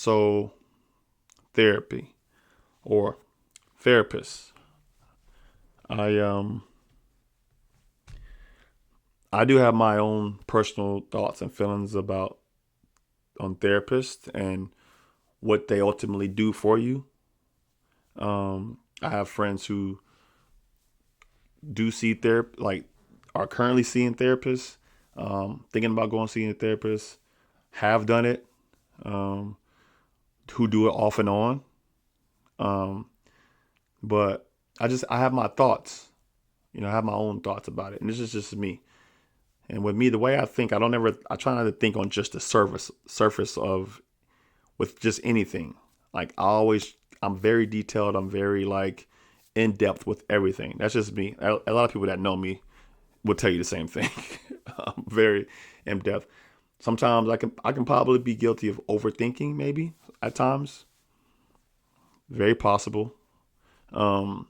So therapy or therapist. I um I do have my own personal thoughts and feelings about on therapists and what they ultimately do for you. I have friends who do see therapy, like are currently seeing therapists, thinking about going to see a therapist, have done it, um, who do it off and on. Um, but I have my thoughts. I have my own thoughts about it, and this is just me. And with me, the way I think, I try not to think on just the surface of with just anything. Like I'm very detailed. I'm very like in depth with everything. That's just me. A lot of people that know me will tell you the same thing. I'm very in depth. Sometimes I can probably be guilty of overthinking, maybe at times. Very possible. Um,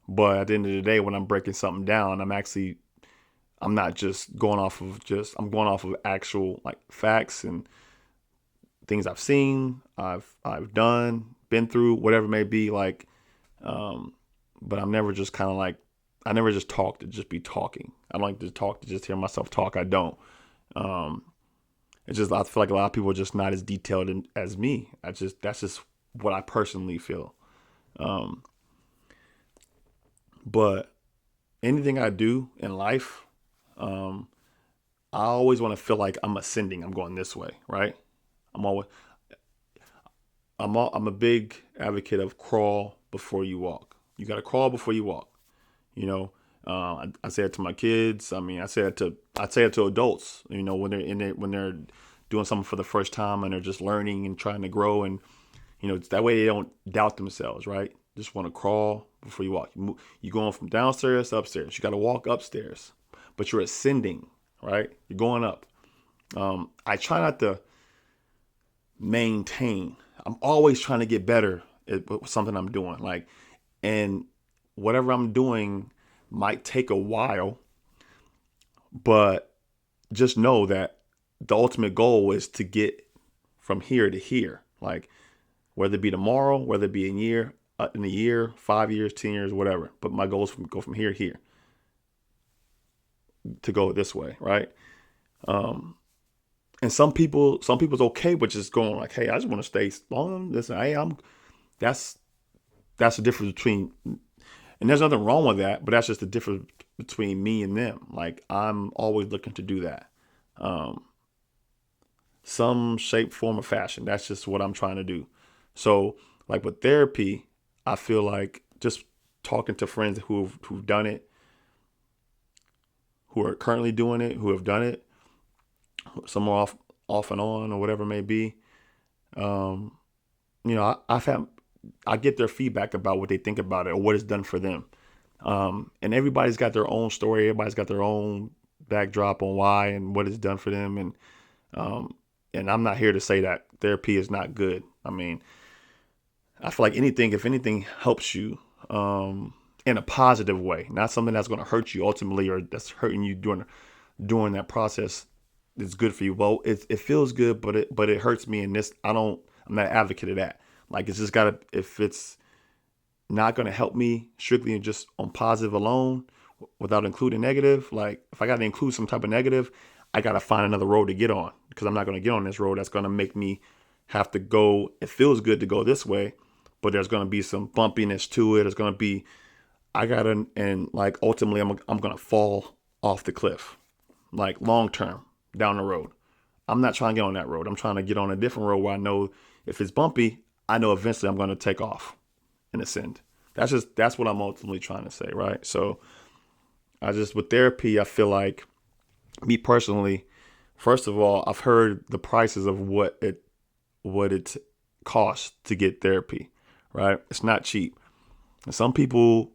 but at the end of the day, when I'm breaking something down, I'm not just going off of I'm going off of actual like facts and things I've seen, I've done, been through, whatever it may be. Um, but I'm never just kind of like I never just talk to just be talking. I don't like to talk to just hear myself talk. I don't. Um, it's just I feel like a lot of people are just not as detailed as me. That's just what I personally feel. Um, but anything I do in life, um, I always want to feel like I'm ascending. I'm going this way, right? I'm always I'm a big advocate of crawl before you walk. You got to crawl before you walk. You know, I say it to my kids. I mean, I say it to adults. When they're in it, when they're doing something for the first time and they're just learning and trying to grow, and it's that way they don't doubt themselves, right? Just want to crawl before you walk. You're going from downstairs to upstairs. You got to walk upstairs, but you're ascending, right? You're going up. I try not to maintain. I'm always trying to get better at something I'm doing. And whatever I'm doing might take a while, but just know that the ultimate goal is to get from here to here. Like whether it be tomorrow, whether it be in a year, 5 years, 10 years, whatever. But my goal is to go from here to here to go this way, right? Um, and some people's okay with just going like, hey, I just want to stay long. Listen, hey, that's that's the difference between, and there's nothing wrong with that, but that's just the difference between me and them. Like I'm always looking to do that, um, some shape, form, or fashion. That's just what I'm trying to do. So, like with therapy, I feel like just talking to friends who've done it, who are currently doing it, who have done it, some are off and on or whatever it may be. Um, I've had I get their feedback about what they think about it or what it's done for them. And everybody's got their own story. Everybody's got their own backdrop on why and what it's done for them. Um, and I'm not here to say that therapy is not good. I mean, I feel like if anything helps you in a positive way, not something that's going to hurt you ultimately or that's hurting you during that process, it's good for you. Well, it feels good, but it hurts me. And this, I'm not an advocate of that. Like it's just gotta, if it's not going to help me strictly just on positive alone without including negative. Like if I got to include some type of negative, I got to find another road to get on because I'm not going to get on this road that's going to make me have to go. It feels good to go this way, but there's going to be some bumpiness to it. There's going to be, I got to, and like ultimately I'm going to fall off the cliff, like long term down the road. I'm not trying to get on that road. I'm trying to get on a different road where I know if it's bumpy, I know eventually I'm going to take off and ascend. That's what I'm ultimately trying to say, right? So with therapy, I feel like me personally, first of all, I've heard the prices of what it costs to get therapy, right? It's not cheap. And some people,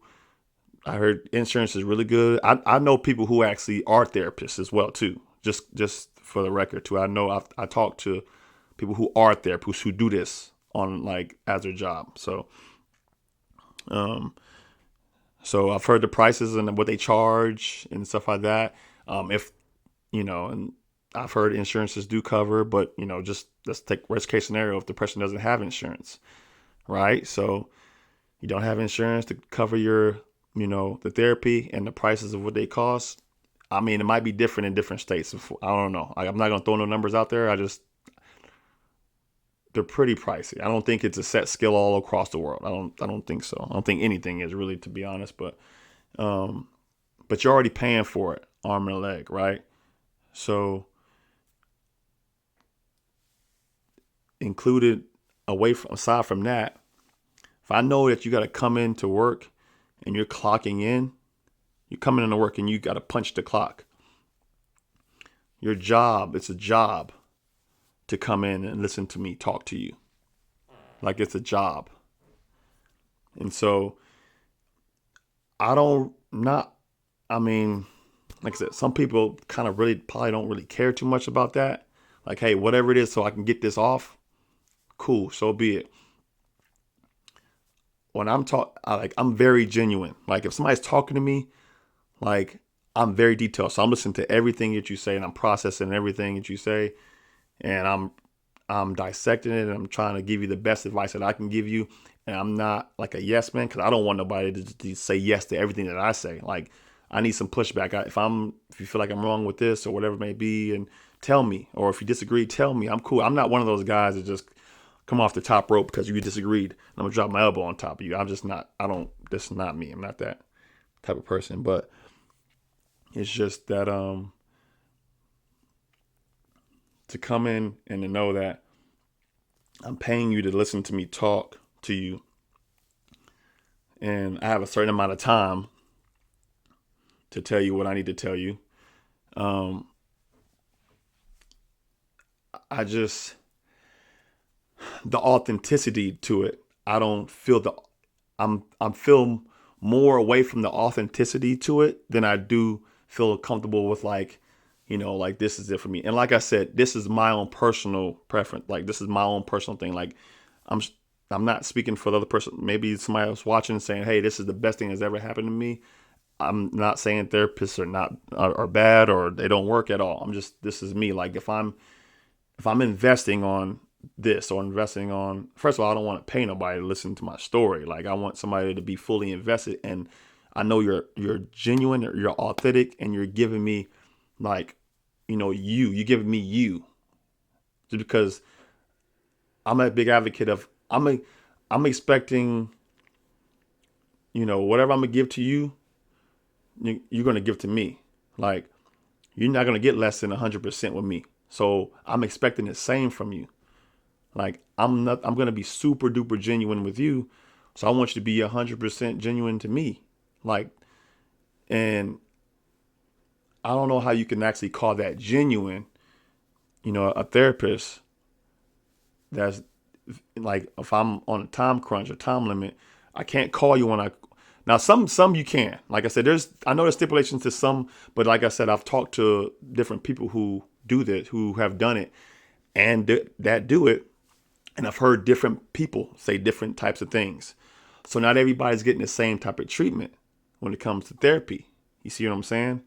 I heard insurance is really good. I know people who actually are therapists as well too. Just for the record too, I talked to people who are therapists who do this on like as their job. Um, So I've heard the prices and what they charge and stuff like that. If and I've heard insurances do cover, but just let's take worst case scenario if the person doesn't have insurance, right? So you don't have insurance to cover your, the therapy and the prices of what they cost. I mean, it might be different in different states. I don't know. I'm not gonna throw no numbers out there. They're pretty pricey. I don't think it's a set scale all across the world. I don't think so. I don't think anything is really, to be honest. Um, but you're already paying for it, arm and a leg, right? So included aside from that, if I know that you got to come into work and you're clocking in, you're coming into work and you got to punch the clock. Your job, it's a job to come in and listen to me talk to you. Like it's a job. And so I don't not I mean, like I said, some people kind of really probably don't really care too much about that. Like, hey, whatever it is so I can get this off, cool, so be it. When I'm very genuine. Like if somebody's talking to me, like I'm very detailed. So I'm listening to everything that you say and I'm processing everything that you say and I'm dissecting it and I'm trying to give you the best advice that I can give you. And I'm not like a yes man because I don't want nobody to say yes to everything that I say. Like I need some pushback. If you feel like I'm wrong with this or whatever it may be, and tell me. Or if you disagree, tell me. I'm cool. I'm not one of those guys that just come off the top rope because you disagreed and I'm gonna drop my elbow on top of you. I'm just not. I don't. This is not me. I'm not that type of person. But it's just that to come in and to know that I'm paying you to listen to me talk to you, and I have a certain amount of time to tell you what I need to tell you. Um, I just the authenticity to it. I don't feel the I'm feel more away from the authenticity to it than I do feel comfortable with like this is it for me. And like I said, this is my own personal preference. Like this is my own personal thing. Like I'm I'm not speaking for the other person. Maybe somebody else watching saying, "Hey, this is the best thing that's ever happened to me." I'm not saying therapists are bad or they don't work at all. I'm just this is me. Like if I'm investing on this or investing on, first of all, I don't want to pay nobody to listen to my story. Like I want somebody to be fully invested, and I know you're genuine, you're authentic, and you're giving me like you're giving me you just because I'm a big advocate of I'm expecting whatever I'm gonna give to you, you're gonna give to me. Like you're not gonna get less than 100% with me. So I'm expecting the same from you. Like I'm gonna be super duper genuine with you. So I want you to be 100% genuine to me. Like, and I don't know how you can actually call that genuine. A therapist that's like if I'm on a time crunch or time limit, I can't call you when I now some you can. Like I said, I know there's stipulations to some, but like I said, I've talked to different people who do this, who have done it and that do it. And I've heard different people say different types of things. So not everybody's getting the same type of treatment when it comes to therapy. You see what I'm saying?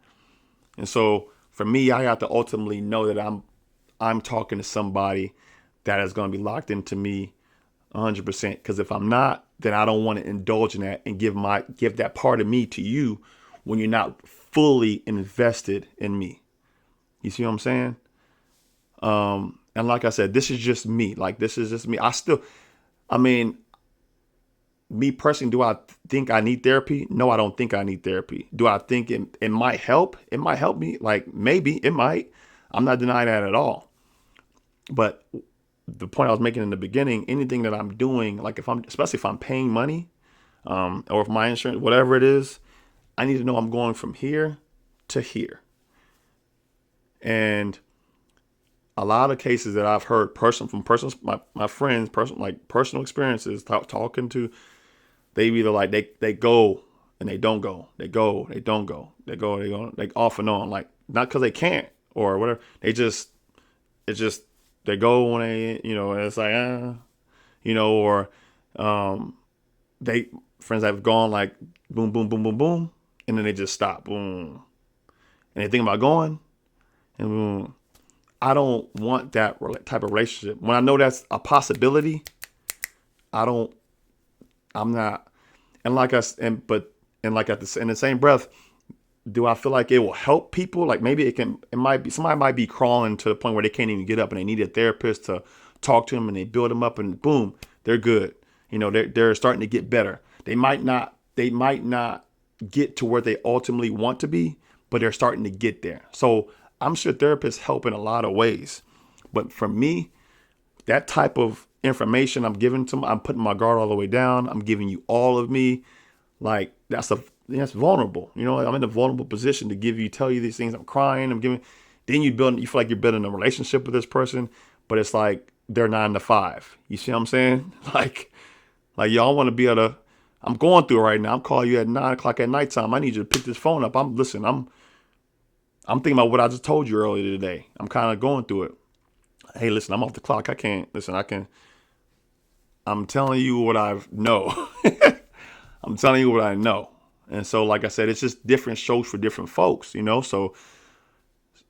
And so for me, I have to ultimately know that I'm talking to somebody that is going to be locked into me 100%. Because if I'm not, then I don't want to indulge in that and give that part of me to you when you're not fully invested in me. You see what I'm saying? And like I said, this is just me. Like this is just me. I mean, me personally, do I think I need therapy? No, I don't think I need therapy. Do I think it might help? It might help me. Like maybe it might. I'm not denying that at all. But the point I was making in the beginning, anything that I'm doing, like especially if I'm paying money, or if my insurance, whatever it is, I need to know I'm going from here to here. And a lot of cases that I've heard my friends, personal experiences, talking to, they either like they go and they don't go, they go, they don't go, they go, they go, like off and on, like not because they can't or whatever, it's just they go when they and it's like or they friends that have gone like boom boom boom boom boom and then they just stop boom and they think about going and boom I don't want that type of relationship. When I know that's a possibility, I don't. I'm not. And like us, and like in the same breath, do I feel like it will help people? Like maybe it might be, somebody might be crawling to the point where they can't even get up and they need a therapist to talk to them, and they build them up and boom, they're good. They're starting to get better. They might not get to where they ultimately want to be, but they're starting to get there. So I'm sure therapists help in a lot of ways. But for me, that type of information I'm giving to them, I'm putting my guard all the way down. I'm giving you all of me. Like that's vulnerable. I'm in a vulnerable position to tell you these things. I'm crying. Then you feel like you're building a relationship with this person, but it's like they're 9 to 5. You see what I'm saying? Like y'all want to be able to. I'm going through it right now. I'm calling you at 9 o'clock at nighttime. I need you to pick this phone up. I'm thinking about what I just told you earlier today. I'm kind of going through it. Hey, listen, I'm off the clock. I can't listen. I'm telling you what I know. I'm telling you what I know. And so, like I said, it's just different shows for different folks, So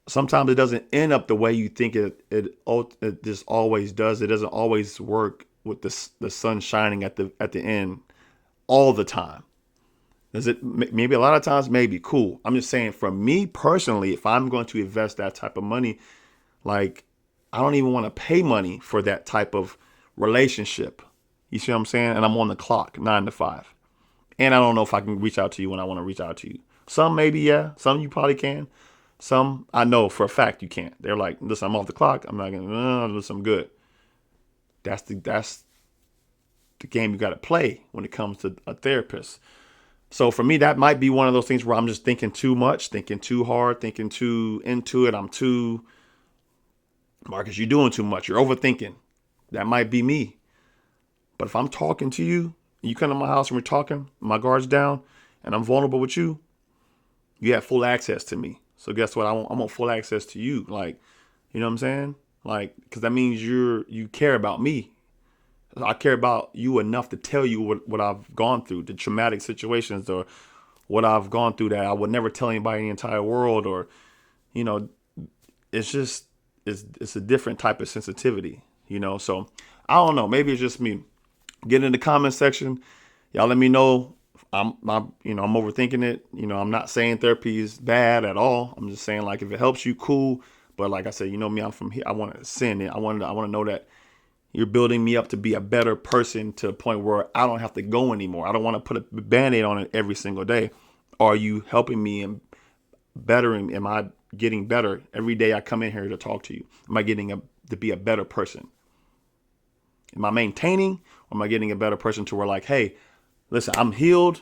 sometimes it doesn't end up the way you think it just always does. It doesn't always work with the sun shining at the end all the time. Does it? Maybe a lot of times, maybe. Cool. I'm just saying, for me personally, if I'm going to invest that type of money, like I don't even want to pay money for that type of relationship. You see what I'm saying? And I'm on the clock, 9 to 5. And I don't know if I can reach out to you when I want to reach out to you. Some maybe, yeah. Some you probably can. Some I know for a fact you can't. They're like, listen, I'm off the clock. I'm not gonna listen, I'm good. That's the game you got to play when it comes to a therapist. So for me, that might be one of those things where I'm just thinking too much, thinking too hard, thinking too into it. Marcus, you're doing too much. You're overthinking. That might be me. But if I'm talking to you, you come to my house and we're talking, my guard's down, and I'm vulnerable with you, you have full access to me. So guess what? I want full access to you. Like, you know what I'm saying? Like, because that means you care about me. I care about you enough to tell you what I've gone through, the traumatic situations, or what I've gone through that I would never tell anybody in the entire world. Or, it's just, it's a different type of sensitivity, So I don't know. Maybe it's just me. Get in the comment section. Y'all let me know. I'm overthinking it. I'm not saying therapy is bad at all. I'm just saying, like, if it helps you, cool. But like I said, me, I'm from here. I want to send it. I want to know that you're building me up to be a better person to a point where I don't have to go anymore. I don't want to put a Band-Aid on it every single day. Are you helping me and bettering? Am I getting better every day I come in here to talk to you? Am I getting to be a better person? Am I maintaining, or am I getting a better person to where, like, hey, listen, I'm healed.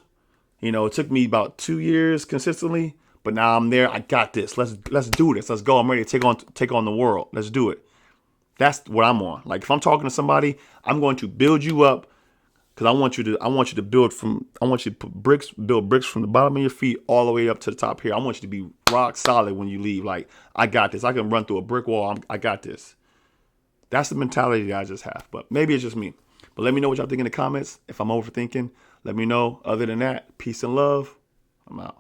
It took me about 2 years consistently, but now I'm there. I got this. Let's do this. Let's go. I'm ready to take on the world. Let's do it. That's what I'm on. Like, if I'm talking to somebody, I'm going to build you up, because I want you to build bricks from the bottom of your feet all the way up to the top here. I want you to be rock solid when you leave. Like, I got this. I can run through a brick wall. I got this. That's the mentality that I just have. But maybe it's just me. But let me know what y'all think in the comments. If I'm overthinking, let me know. Other than that, peace and love. I'm out.